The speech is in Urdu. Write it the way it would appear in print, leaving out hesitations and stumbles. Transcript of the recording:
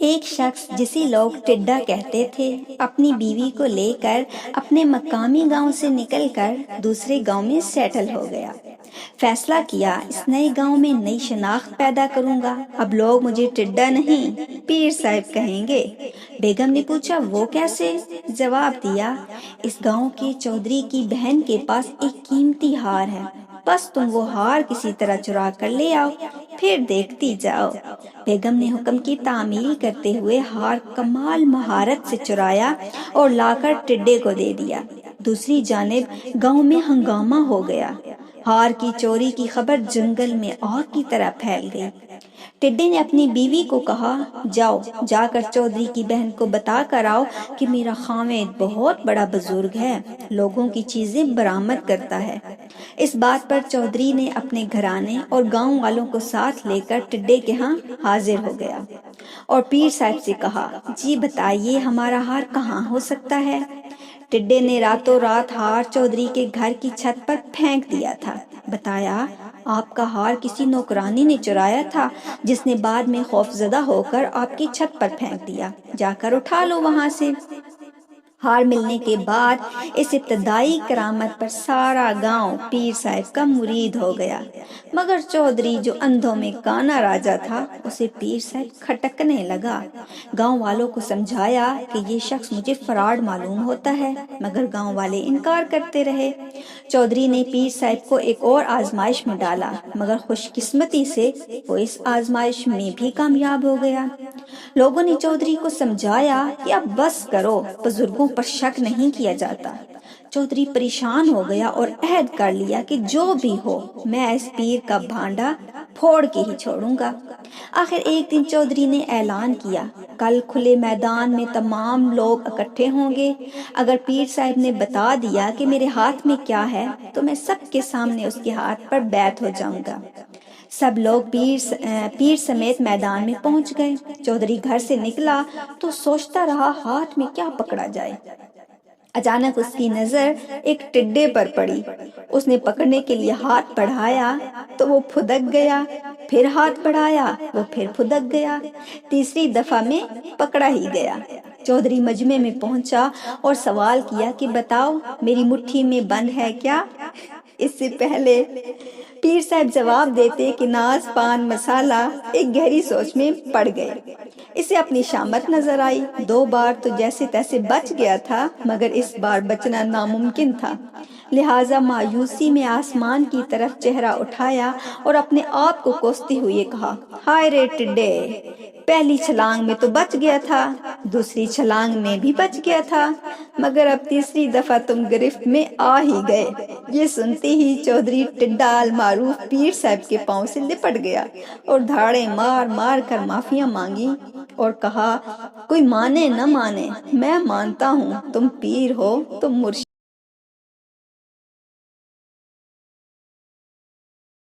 ایک شخص جسے لوگ ٹڈا کہتے تھے اپنی بیوی کو لے کر اپنے مقامی گاؤں سے نکل کر دوسرے گاؤں میں سیٹل ہو گیا۔ فیصلہ کیا اس نئے گاؤں میں نئی شناخت پیدا کروں گا، اب لوگ مجھے ٹڈا نہیں پیر صاحب کہیں گے۔ بیگم نے پوچھا وہ کیسے؟ جواب دیا، اس گاؤں کے چودھری کی بہن کے پاس ایک قیمتی ہار ہے، بس تم وہ ہار کسی طرح چرا کر لے آؤ، پھر دیکھتی جاؤ۔ بیگم نے حکم کی تعمیل کرتے ہوئے ہار کمال مہارت سے چرایا اور لا کر ٹڈے کو دے دیا۔ دوسری جانب گاؤں میں ہنگامہ ہو گیا۔ ہار کی چوری کی خبر جنگل میں آگ کی طرح پھیل گئی۔ ٹڈے نے اپنی بیوی کو کہا، جاؤ جا کر چودھری کی بہن کو بتا کر آؤ کہ میرا خاوند بہت بڑا بزرگ ہے، لوگوں کی چیزیں برآمد کرتا ہے۔ اس بات پر چودھری نے اپنے گھرانے اور گاؤں والوں کو ساتھ لے کر ٹڈے کے ہاں حاضر ہو گیا اور پیر صاحب سے کہا، جی بتائیے ہمارا ہار کہاں ہو سکتا ہے؟ ٹڈے نے راتوں رات ہار چودھری کے گھر کی چھت پر پھینک دیا تھا۔ بتایا، آپ کا ہار کسی نوکرانی نے چرایا تھا جس نے بعد میں خوفزدہ ہو کر آپ کی چھت پر پھینک دیا، جا کر اٹھا لو وہاں سے۔ ہار ملنے کے بعد اس ابتدائی کرامت پر سارا گاؤں پیر صاحب کا مرید ہو گیا، مگر چودھری جو اندھوں میں کانا راجا تھا اسے پیر صاحب کھٹکنے لگا۔ گاؤں والوں کو سمجھایا کہ یہ شخص مجھے فراڈ معلوم ہوتا ہے، مگر گاؤں والے انکار کرتے رہے۔ چودھری نے پیر صاحب کو ایک اور آزمائش میں ڈالا، مگر خوش قسمتی سے وہ اس آزمائش میں بھی کامیاب ہو گیا۔ لوگوں نے چودھری کو سمجھایا کہ اب بس کرو، بزرگوں پر شک نہیں کیا جاتا۔ چودھری پریشان ہو گیا اور عہد کر لیا کہ جو بھی ہو میں اس پیر کا بھانڈا پھوڑ کے ہی چھوڑوں گا۔ آخر ایک دن چودھری نے اعلان کیا، کل کھلے میدان میں تمام لوگ اکٹھے ہوں گے، اگر پیر صاحب نے بتا دیا کہ میرے ہاتھ میں کیا ہے تو میں سب کے سامنے اس کے ہاتھ پر بیعت ہو جاؤں گا۔ سب لوگ پیر سمیت میدان میں پہنچ گئے۔ چودھری گھر سے نکلا تو سوچتا رہا ہاتھ میں کیا پکڑا جائے۔ اچانک اس کی نظر ایک ٹڈے پر پڑی۔ اس نے پکڑنے کے لیے ہاتھ بڑھایا تو وہ پھدک گیا، پھر ہاتھ بڑھایا وہ پھر پھدک گیا، تیسری دفعہ میں پکڑا ہی گیا۔ چودھری مجمع میں پہنچا اور سوال کیا کہ بتاؤ میری مٹھی میں بند ہے کیا؟ اس سے پہلے پیر صاحب جواب دیتے کہ ناز پان مسالہ، ایک گہری سوچ میں پڑ گئے۔ اسے اپنی شامت نظر آئی، 2 بار تو جیسے تیسے بچ گیا تھا، مگر اس بار بچنا ناممکن تھا۔ لہٰذا مایوسی میں آسمان کی طرف چہرہ اٹھایا اور اپنے آپ کو کوستے ہوئے کہا، ہائے رے ٹڈے، پہلی چھلانگ میں تو بچ گیا تھا، دوسری چھلانگ میں بھی بچ گیا تھا، مگر اب تیسری دفعہ تم گرفت میں آ ہی گئے۔ یہ سنتے ہی چودھری ٹڈا المعروف پیر صاحب کے پاؤں سے لپٹ گیا اور دھاڑے مار مار کر معافیاں مانگی اور کہا، کوئی مانے نہ مانے میں مانتا ہوں، تم پیر ہو تم مرشد